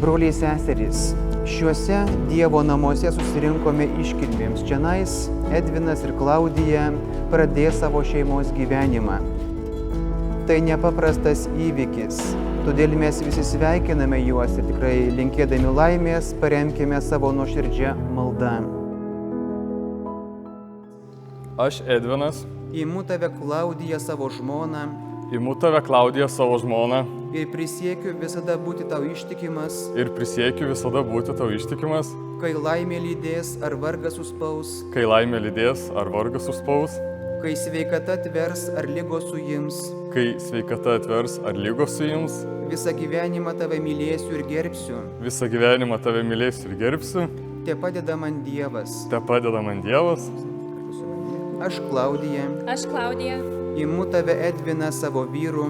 Broliai seserys, šiuose Dievo namuose susirinkome iškilmėms. Čionais Edvinas ir Klaudija pradės savo šeimos gyvenimą. Tai nepaprastas įvykis, todėl mes visi sveikiname juos ir tikrai linkėdami laimės paremkime savo nuoširdžią maldą. Aš Edvinas, Imu tave Klaudiją savo žmoną imu tave Klaudiją savo žmoną ir prisiekiu visada būti tau ištikimas, ir prisiekiu visada būti tau ištikimas, kai laimė lydės ar vargas suspaus, kai laimė lydės ar vargas suspaus, kai sveikata atvers ar lygos suims. kai sveikata atvers ar lygos suims, Visą gyvenimą tave mylėsiu ir gerbsiu. visą gyvenimą tave mylėsiu ir gerbsiu, Te padeda man Dievas. te padeda man Dievas. Aš Klaudija, Aš Klaudija, imu tave Edviną savo vyru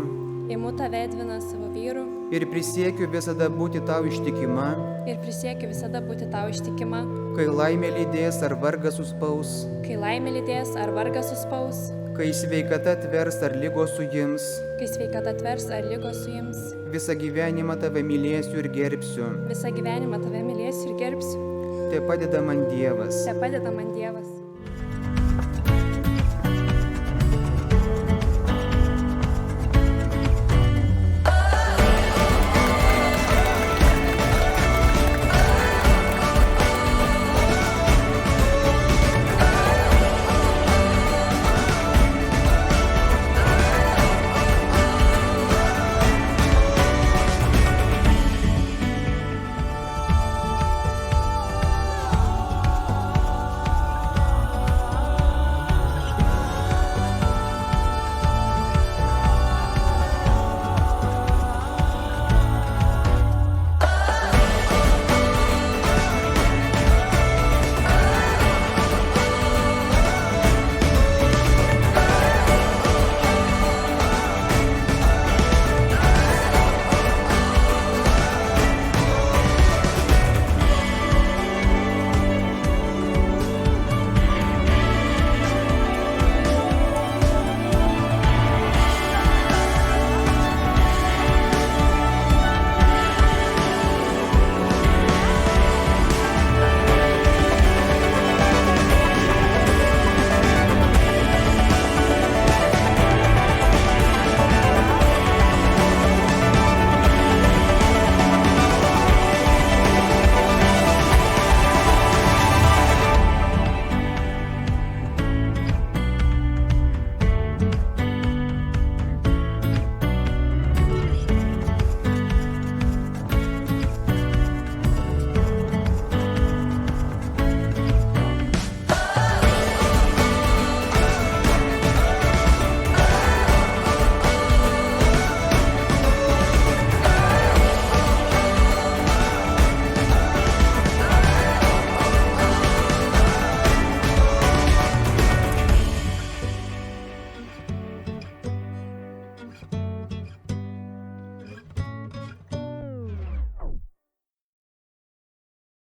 imu tave Edviną savo vyru ir prisiekiu visada būti tau ištikima, ir prisiekiu visada būti tau ištikima, kai laimė lydės ar vargas suspaus, kai laimė lydės ar vargas suspaus, kai sveikata atvers ar lygos suims. kai sveikata atvers ar lygos suims. Visą gyvenimą tave mylėsiu ir gerbsiu. Visą gyvenimą tave mylėsiu ir gerbsiu. Te padeda man Dievas. Te padeda man Dievas.